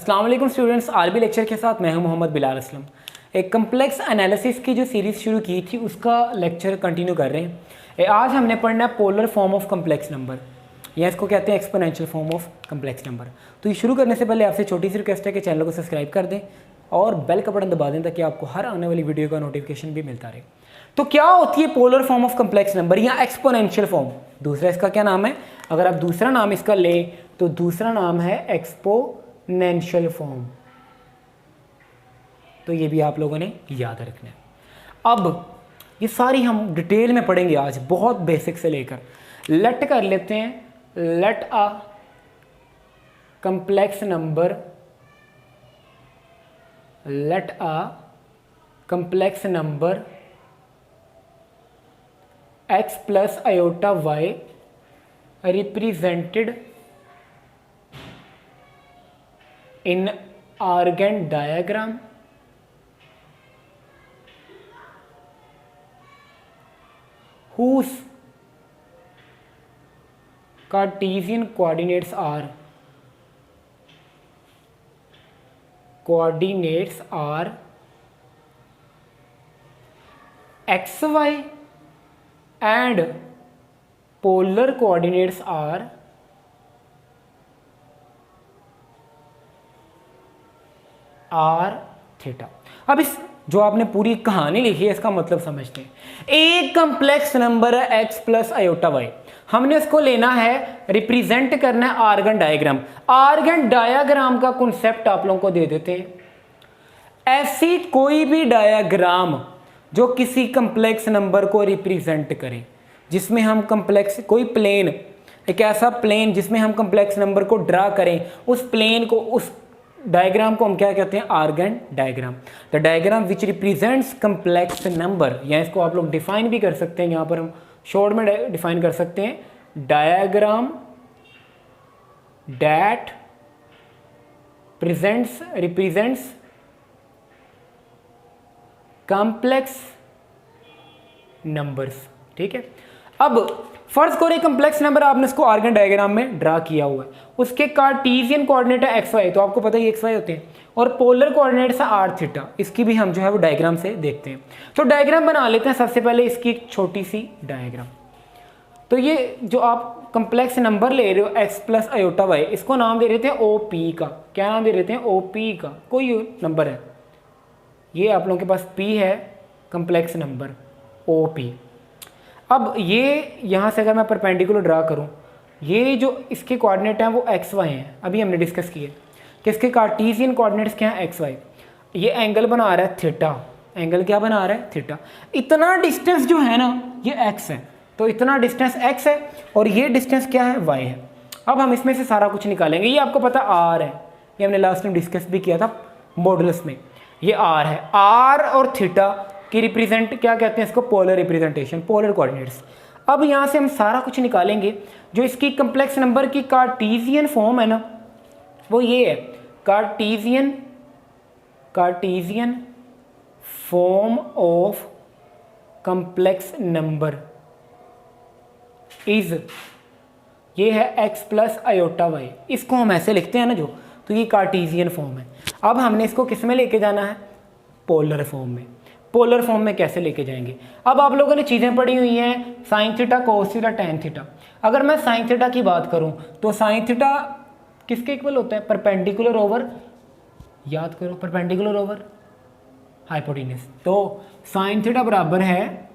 अस्सलाम वालेकुम students, RB lecture के साथ मैं हूं मोहम्मद बिलाल असलम। एक कम्प्लेक्स एनालिसिस की जो सीरीज़ शुरू की थी उसका लेक्चर कंटिन्यू कर रहे हैं। आज हमने पढ़ना है polar form of complex number, या इसको कहते हैं exponential form of complex number. तो ये शुरू करने से पहले आपसे छोटी सी रिक्वेस्ट है कि चैनल को सब्सक्राइब कर दें और बेल का बटन दबा दें ताकि आपको हर आने वाली वीडियो का नोटिफिकेशन भी मिलता रहे। तो क्या होती है polar form of complex number या एक्सपोनेंशियल फॉर्म? दूसरा इसका क्या नाम है? अगर आप दूसरा नाम इसका ले तो दूसरा नाम है एक्सपोनेंशियल फॉर्म। तो ये भी आप लोगों ने याद रखना है। अब ये सारी हम डिटेल में पढ़ेंगे आज, बहुत बेसिक से लेकर। लेट कर लेते हैं, let a complex number, let a complex number x plus iota y represented in Argand diagram whose Cartesian coordinates are xy and polar coordinates are r theta. अब इस जो आपने पूरी कहानी लिखी है इसका मतलब समझते हैं। एक कंप्लेक्स नंबर है x प्लस आयोटा y, हमने इसको लेना है, रिप्रेजेंट करना है आर्गन डायग्राम। आर्गन डायग्राम का कॉन्सेप्ट आप लोगों को दे देते हैं। ऐसी कोई भी डायग्राम जो किसी कंप्लेक्स नंबर को रिप्रेजेंट करे, जिसमें हम कंप्लेक्स कोई प्लेन, एक ऐसा प्लेन जिसमें हम कंप्लेक्स नंबर को ड्रा करें, उस प्लेन को, उस डायग्राम को हम क्या कहते हैं? Argand diagram. The diagram which represents complex number, या इसको आप लोग डिफाइन भी कर सकते हैं, यहाँ पर हम शॉर्ट में डिफाइन कर सकते हैं, diagram that represents complex numbers. ठीक है, अब फर्ज करो एक कम्प्लेक्स नंबर आपने इसको आर्गन डायग्राम में ड्रा किया हुआ है, उसके कार्टेशियन कोऑर्डिनेट है एक्स वाई, तो आपको पता ही एक्स वाई होते हैं, और पोलर कोऑर्डिनेट्स है आर थीटा। इसकी भी हम जो है वो डायग्राम से देखते हैं। तो डायग्राम बना लेते हैं। सबसे पहले इसकी एक छोटी सी डायग्राम। तो ये जो आप कम्प्लेक्स नंबर ले रहे हो एक्स प्लस आयोटा वाई, इसको नाम दे रहे थे ओ पी का। क्या नाम दे रहे थे? ओ पी का। कोई नंबर है, ये आप लोगों के पास P है, कंप्लेक्स नंबर OP। अब ये यहाँ से अगर मैं परपेंडिकुलर ड्रा करूँ, ये जो इसके कोऑर्डिनेट हैं वो एक्स वाई हैं। अभी हमने डिस्कस किए कि इसके कार्टेशियन कोऑर्डिनेट्स क्या हैं? X Y. ये एंगल बना रहा है थीटा। एंगल क्या बना रहा है? थीटा। इतना डिस्टेंस जो है ना ये x है, तो इतना डिस्टेंस x है और ये डिस्टेंस क्या है? y है। अब हम इसमें से सारा कुछ निकालेंगे। ये आपको पता r है, ये हमने लास्ट में डिस्कस भी किया था मॉडुलस में। ये r है, r और थीटा की रिप्रेजेंट क्या कहते हैं? इसको पोलर रिप्रेजेंटेशन, पोलर कोऑर्डिनेट्स। अब यहाँ से हम सारा कुछ निकालेंगे। जो इसकी कंप्लेक्स नंबर की कार्टेशियन फॉर्म है ना, वो ये है, Cartesian form of complex number is, ये है x प्लस आयोटा वाई। इसको हम ऐसे लिखते हैं ना जो, तो ये कार्टेशियन फॉर्म है। अब हमने इसको किस में लेके जाना है? पोलर फॉर्म में। पोलर फॉर्म में कैसे लेके जाएंगे? अब आप लोगों ने चीज़ें पढ़ी हुई हैं, sine theta, cos theta, tan theta. अगर मैं साइन थीटा की बात करूं तो साइन थीटा किसके इक्वल होता है? परपेंडिकुलर ओवर, याद करो, परपेंडिकुलर ओवर हाइपोटेन्यूस। तो साइन थीटा बराबर है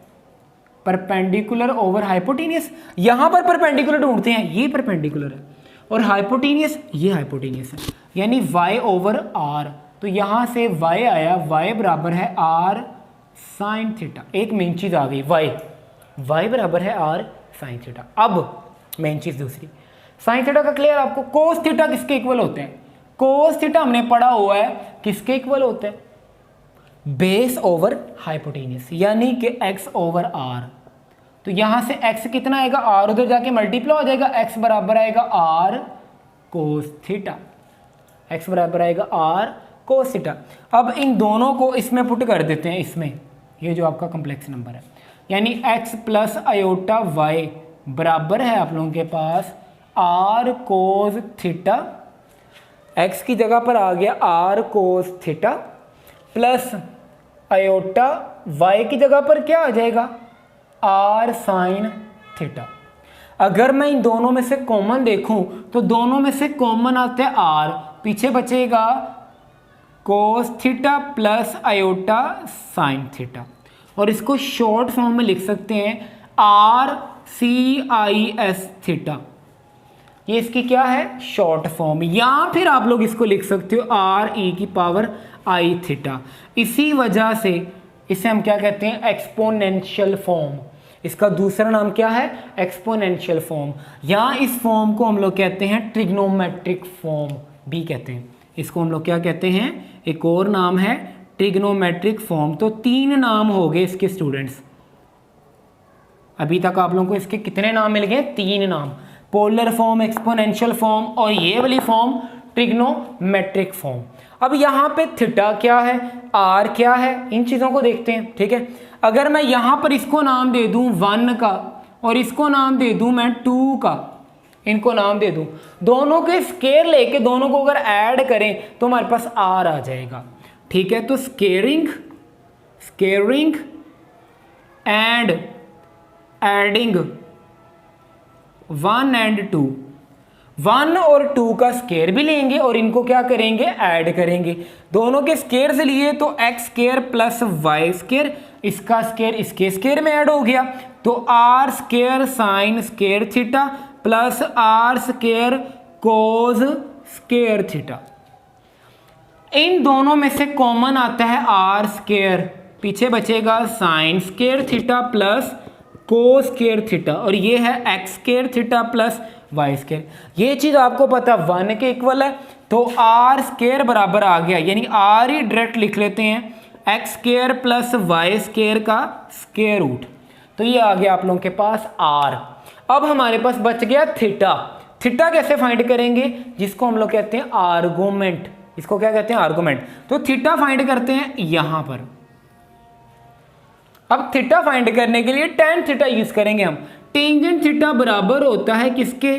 परपेंडिकुलर ओवर हाइपोटेन्यूस। यहाँ पर परपेंडिकुलर ढूंढते हैं, ये परपेंडिकुलर है, और हाइपोटेन्यूस ये हाइपोटेन्यूस है, यानी y ओवर r। तो यहाँ से y आया, y बराबर है r साइन थीटा। एक मेन चीज़ आ गई, y बराबर है r साइन थीटा। अब मेन चीज़ दूसरी, साइन थीटा का क्लियर आपको। कोस थीटा किसके इक्वल होते हैं? कोस थीटा हमने पढ़ा हुआ है, किसके इक्वल होते हैं? बेस ओवर हाइपोटेन्यूस, यानी कि x ओवर r। तो यहाँ से x कितना आएगा? r उधर जाके मल्टीप्लाई हो जाएगा, x बराबर आएगा r कोस थीटा, x बराबर आएगा r कोस थीटा। अब इन दोनों को इसमें पुट कर देते हैं, इसमें, ये जो आपका कम्प्लेक्स नंबर है, यानी x प्लस आयोटा y बराबर है आप लोगों के पास r कोस थीटा एक्स की जगह पर आ गया r cos theta plus iota, y की जगह पर क्या आ जाएगा आर साइन थीटा। अगर मैं इन दोनों में से कॉमन देखूं तो दोनों में से कॉमन आता है आर, पीछे बचेगा cos theta plus iota sine theta, और इसको शॉर्ट फॉर्म में लिख सकते हैं r c i s theta. ये इसकी क्या है शॉर्ट फॉर्म, या फिर आप लोग इसको लिख सकते हो आर ई की पावर आई थीटा। इसी वजह से इसे हम क्या कहते हैं एक्सपोनेंशियल फॉर्म। इसका दूसरा नाम क्या है एक्सपोनेंशियल फॉर्म, या इस फॉर्म को हम लोग कहते हैं ट्रिग्नोमेट्रिक फॉर्म भी कहते हैं। इसको हम लोग क्या कहते हैं, एक और नाम है ट्रिग्नोमेट्रिक फॉर्म। तो 3 नाम हो गए इसके स्टूडेंट्स। अभी तक आप लोगों को इसके कितने नाम मिल गए 3 नाम, पोलर फॉर्म, एक्सपोनेंशियल फॉर्म और ये वाली फॉर्म ट्रिग्नोमेट्रिक फॉर्म। अब यहाँ पे थीटा क्या है, आर क्या है, इन चीज़ों को देखते हैं। ठीक है, अगर मैं यहाँ पर इसको नाम दे दूँ 1 का और इसको नाम दे दूँ मैं 2 का, इनको नाम दे दूँ, दोनों के स्केयर लेके दोनों को अगर ऐड करें तो हमारे पास आर आ जाएगा। ठीक है, तो स्केयरिंग एंड एडिंग 1 and 2, 1 और 2 का स्केयर भी लेंगे और इनको क्या करेंगे ऐड करेंगे। दोनों के स्केयर से लिए तो x square plus y square, इसका स्केयर इसके स्केयर में ऐड हो गया तो r square sine square theta plus r square cos square theta. इन दोनों में से कॉमन आता है आर स्केयर, पीछे बचेगा sine square theta plus cos square theta, और ये है x square theta plus y square. ये चीज़ आपको पता 1 के इक्वल है तो आर स्केयर बराबर आ गया, यानी आर ही डायरेक्ट लिख लेते हैं x square plus y square का स्केयर रूट। तो ये आ गया आप लोगों के पास आर। अब हमारे पास बच गया थीटा। थीटा कैसे फाइंड करेंगे, जिसको हम लोग कहते हैं आर्गुमेंट। इसको क्या कहते हैं आर्गुमेंट। तो थीटा फाइंड करते हैं यहां पर। अब थीटा फाइंड करने के लिए tan थीटा यूज करेंगे हम। टेंजेंट थीटा बराबर होता है किसके,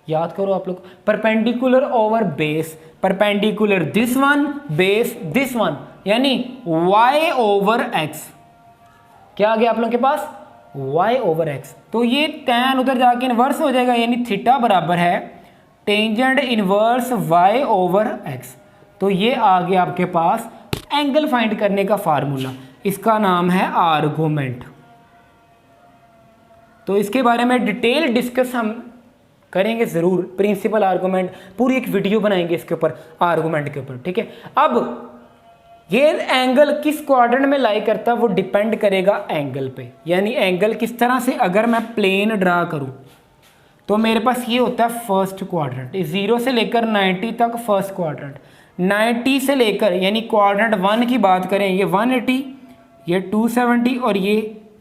याद करो आप लोग, perpendicular over base, perpendicular this one base this one, यानी y ओवर x। क्या आ गया आप लोगों के पास y ओवर x। तो ये tan उधर जाके इनवर्स हो जाएगा, यानी थीटा बराबर है tangent inverse y over x। तो ये आ गया आपके पास एंगल फाइंड करने का फार्मूला, इसका नाम है आर्गुमेंट। तो इसके बारे में डिटेल डिस्कस हम करेंगे ज़रूर, प्रिंसिपल आर्गुमेंट, पूरी एक वीडियो बनाएंगे इसके ऊपर आर्गुमेंट के ऊपर। ठीक है, अब ये एंगल किस क्वाड्रेंट में लाई करता है वो डिपेंड करेगा एंगल पे, यानी एंगल किस तरह से। अगर मैं प्लेन ड्रा करूं तो मेरे पास ये होता है फर्स्ट क्वाड्रेंट, 0 से लेकर 90 तक फर्स्ट क्वाड्रेंट, 90 से लेकर यानी क्वाड्रेंट 1 की बात करें ये 180, ये 270 और ये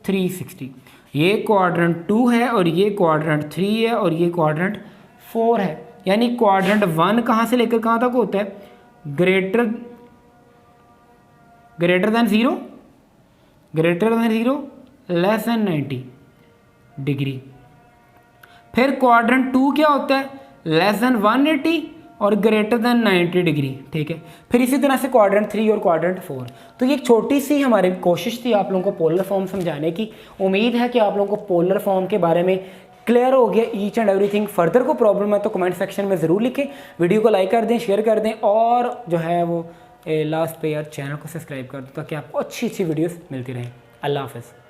360। ये क्वाड्रेंट 2 है और ये क्वाड्रेंट 3 है और ये क्वाड्रेंट 4 है। यानी क्वाड्रेंट 1 कहाँ से लेकर कहाँ तक होता है, greater than 0, less than 90 degree. फिर क्वाड्रेंट 2 क्या होता है, लेस देन 180 और ग्रेटर देन 90 डिग्री। ठीक है, फिर इसी तरह से क्वाड्रेंट 3 और क्वाड्रेंट 4। तो ये एक छोटी सी हमारी कोशिश थी आप लोगों को पोलर फॉर्म समझाने की। उम्मीद है कि आप लोगों को पोलर फॉर्म के बारे में क्लियर हो गया ईच एंड एवरीथिंग। फर्दर को प्रॉब्लम है तो कमेंट सेक्शन में ज़रूर लिखें, वीडियो को लाइक कर दें, शेयर कर दें, और जो है वो लास्ट पे यार चैनल को सब्सक्राइब कर दो ताकि आपको अच्छी अच्छी वीडियोस मिलती रहें। अल्लाह हाफ़िज़।